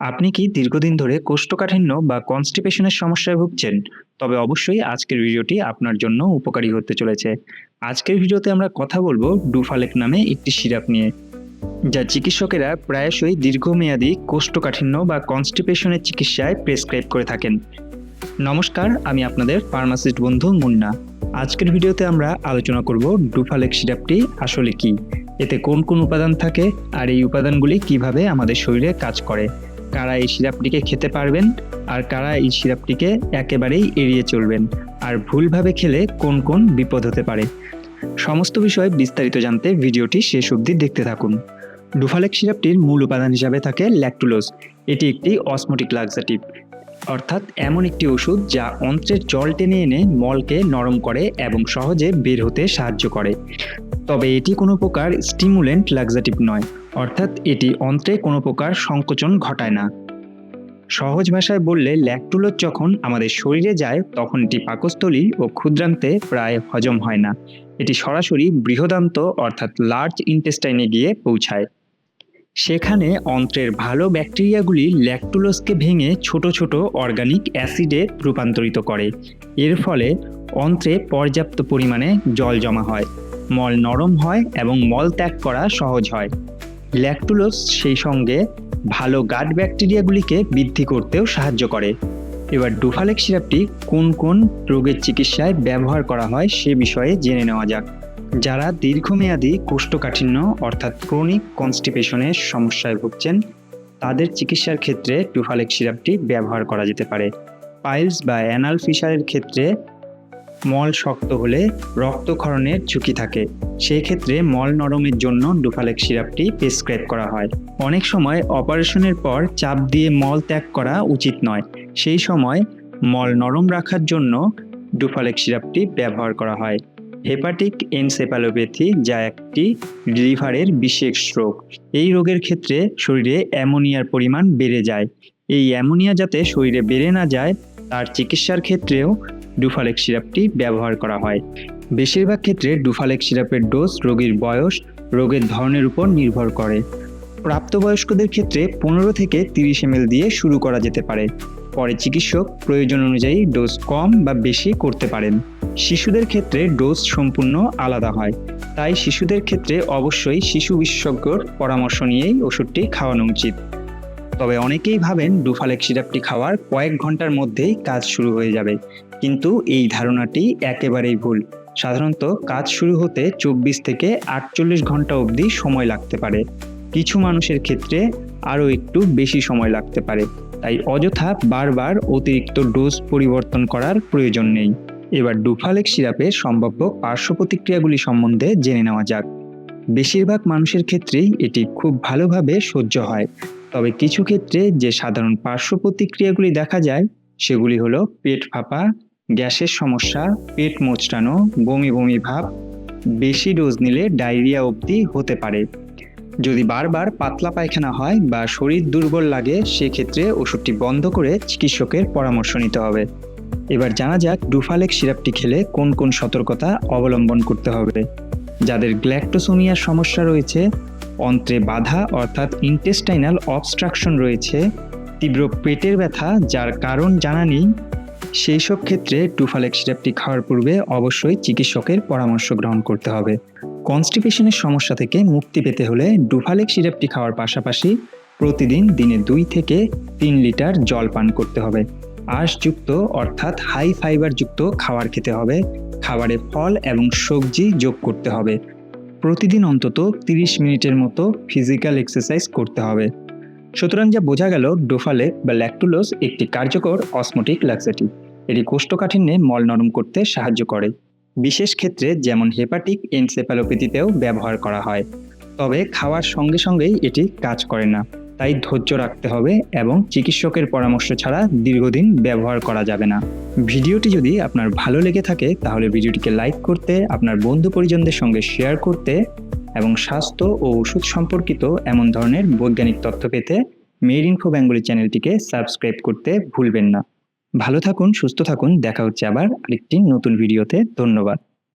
আপনি কি দীর্ঘদিন ধরে কোষ্ঠকাঠিন্য বা কনস্টিপেশনের সমস্যায় ভুগছেন? তবে অবশ্যই আজকের ভিডিওটি আপনার জন্য উপকারী হতে চলেছে। আজকের ভিডিওতে আমরা কথা বলবো ডুফালেক নামে একটি সিরাপ নিয়ে, যা চিকিৎসকেরা প্রায়শই দীর্ঘমেয়াদী কোষ্ঠকাঠিন্য বা কনস্টিপেশনের চিকিৎসায় প্রেসক্রাইব করে থাকেন। নমস্কার, আমি আপনাদের ফার্মাসিস্ট বন্ধু মুন্না। আজকের ভিডিওতে আমরা আলোচনা করব ডুফালেক সিরাপটি আসলে কি, এতে কোন কোন উপাদান থাকে, আর এই উপাদানগুলি কিভাবে আমাদের শরীরে কাজ করে, কারা এই সিরাপটিকে খেতে পারবেন আর কারা এই সিরাপটিকে একেবারেই এড়িয়ে চলবেন, আর ভুলভাবে খেলে কোন কোন বিপদ হতে পারে। সমস্ত বিষয় বিস্তারিত জানতে ভিডিওটি শেষ অবধি দেখতে থাকুন। ডুফালেক সিরাপটির মূল উপাদান হিসাবে থাকে ল্যাকটুলোজ। এটি একটি অসমোটিক লাক্সাটিভ, অর্থাৎ এমন একটি ওষুধ যা অন্ত্রের জল টেনে এনে মলকে নরম করে এবং সহজে বের হতে সাহায্য করে। তবে এটি কোনো প্রকার স্টিমুলেন্ট লাক্সাটিভ নয়, অর্থাৎ এটি অন্ত্রে কোনো প্রকার সংকোচন ঘটায় না। সহজ ভাষায় বললে, ল্যাকটুলোজ যখন আমাদের শরীরে যায় তখন এটি পাকস্থলী ও ক্ষুদ্রান্তে প্রায় হজম হয় না। এটি সরাসরি বৃহদান্ত অর্থাৎ লার্জ ইন্টেস্টাইনে গিয়ে পৌঁছায়। সেখানে অন্ত্রের ভালো ব্যাকটেরিয়াগুলি ল্যাকটুলোজকে ভেঙে ছোট ছোট অর্গানিক অ্যাসিডে রূপান্তরিত করে। এর ফলে অন্ত্রে পর্যাপ্ত পরিমাণে জল জমা হয়, মল নরম হয় এবং মল ত্যাগ করা সহজ হয়। ল্যাকটুলোজ সেই সঙ্গে ভালো গাট ব্যাকটেরিয়াগুলিকে বৃদ্ধি করতেও সাহায্য করে। এবার ডুফালেক সিরাপটি কোন কোন রোগের চিকিৎসায় ব্যবহার করা হয় সে বিষয়ে জেনে নেওয়া যাক। যারা দীর্ঘমেয়াদী কোষ্ঠকাঠিন্য অর্থাৎ ক্রনিক কনস্টিপেশনের সমস্যায় ভুগছেন, তাদের চিকিৎসার ক্ষেত্রে ডুফালেক সিরাপটি ব্যবহার করা যেতে পারে। পাইলস বা অ্যানাল ফিশারের ক্ষেত্রে মল শক্ত হলে রক্তক্ষরণের ঝুঁকি থাকে, সেই ক্ষেত্রে মল নরমের জন্য ডুফালেক সিরাপটি প্রেসক্রাইব করা হয়। অনেক সময় অপারেশনের পর চাপ দিয়ে মল ত্যাগ করা উচিত নয়, সেই সময় মল নরম রাখার জন্য ডুফালেক সিরাপটি ব্যবহার করা হয়। হেপাটিক এনসেফালোপ্যাথি, যা একটি লিভারের বিশেষ রোগ, এই রোগের ক্ষেত্রে শরীরে অ্যামোনিয়ার পরিমাণ বেড়ে যায়। এই অ্যামোনিয়া যাতে শরীরে বেড়ে না যায়, তার চিকিৎসার ক্ষেত্রেও ডুফালেক সিরাপটি ব্যবহার করা হয়। বেশিরভাগ ক্ষেত্রে ডুফালেক সিরাপের ডোজ রোগীর বয়স, রোগের ধরনের উপর নির্ভর করে। প্রাপ্তবয়স্কদের ক্ষেত্রে 15 থেকে 30 ml দিয়ে শুরু করা যেতে পারে, পরে চিকিৎসক প্রয়োজন অনুযায়ী ডোজ কম বা বেশি করতে পারেন। শিশুদের ক্ষেত্রে ডোজ সম্পূর্ণ আলাদা হয়, তাই শিশুদের ক্ষেত্রে অবশ্যই শিশু বিশেষজ্ঞর পরামর্শ নিয়েই ওষুধটি খাওয়ানো উচিত। তবে অনেকেই ভাবেন ডুফালেক সিরাপটি খাওয়ার কয়েক ঘন্টার মধ্যেই কাজ শুরু হয়ে যাবে, কিন্তু এই ধারণাটি একেবারেই ভুল। সাধারণত কাজ শুরু হতে 24 থেকে 48 ঘন্টা অবধি সময় লাগতে পারে, কিছু মানুষের ক্ষেত্রে আরও একটু বেশি সময় লাগতে পারে। তাই অযথা বারবার অতিরিক্ত ডোজ পরিবর্তন করার প্রয়োজন নেই। এবার ডুফালেক সিরাপের সম্ভাব্য পার্শ্ব প্রতিক্রিয়াগুলি সম্বন্ধে জেনে নেওয়া যাক। বেশিরভাগ মানুষের ক্ষেত্রেই এটি খুব ভালোভাবে সহ্য হয়, তবে কিছু ক্ষেত্রে যে সাধারণ পার্শ্ব প্রতিক্রিয়াগুলি দেখা যায় সেগুলি হলো পেট ফাঁপা, গ্যাসের সমস্যা, পেট মোচড়ানো, বমি বমি ভাব, বেশি ডোজ নিলে ডায়রিয়া অবধি হতে পারে। যদি বারবার পাতলা পায়খানা হয় বা শরীর দুর্বল লাগে, সেক্ষেত্রে ওষুধটি বন্ধ করে চিকিৎসকের পরামর্শ নিতে হবে। এবার জানা যাক ডুফালেক সিরাপটি খেলে কোন কোন সতর্কতা অবলম্বন করতে হবে। যাদের গ্ল্যাক্টোসোমিয়ার সমস্যা রয়েছে, অন্ত্রে বাধা অর্থাৎ ইন্টেস্টাইনাল অবস্ট্রাকশন রয়েছে, তীব্র পেটের ব্যথা যার কারণ জানা নেই, সেই সব ক্ষেত্রে ডুফালেক সিরাপটি খাওয়ার পূর্বে অবশ্যই চিকিৎসকের পরামর্শ গ্রহণ করতে হবে। কনস্টিপেশনের সমস্যা থেকে মুক্তি পেতে হলে ডুফালেক সিরাপটি খাওয়ার পাশাপাশি প্রতিদিন দিনে 2 থেকে 3 লিটার জল পান করতে হবে। আঁশযুক্ত অর্থাৎ হাই ফাইবারযুক্ত খাবার খেতে হবে। খাবারে ফল এবং সবজি যোগ করতে হবে। প্রতিদিন অন্তত 30 মিনিটের মতো ফিজিক্যাল এক্সারসাইজ করতে হবে। সুতরাং যা বোঝা গেল, ডুফালেক বা ল্যাকটুলোজ একটি কার্যকর অসমোটিক লাক্সাটিভ। এটি কোষ্ঠকাঠিন্যে মল নরম করতে সাহায্য করে, বিশেষ ক্ষেত্রে যেমন হেপাটিক এনসেফালোপ্যাথিতেও ব্যবহার করা হয়। তবে খাওয়ার সঙ্গে সঙ্গেই এটি কাজ করে না, তাই ধৈর্য রাখতে হবে এবং চিকিৎসকের পরামর্শ ছাড়া দীর্ঘদিন ব্যবহার করা যাবে না। ভিডিওটি যদি আপনার ভালো লেগে থাকে তাহলে ভিডিওটিকে লাইক করতে, আপনার বন্ধু পরিজনদের সঙ্গে শেয়ার করতে এবং স্বাস্থ্য ও ওষুধ সম্পর্কিত এমন ধরনের বৈজ্ঞানিক তথ্য পেতে মেড ইনফো বেঙ্গলি চ্যানেলটিকে সাবস্ক্রাইব করতে ভুলবেন না। ভালো থাকুন, সুস্থ থাকুন, দেখা হচ্ছে আবার আরেকটি নতুন ভিডিওতে। ধন্যবাদ।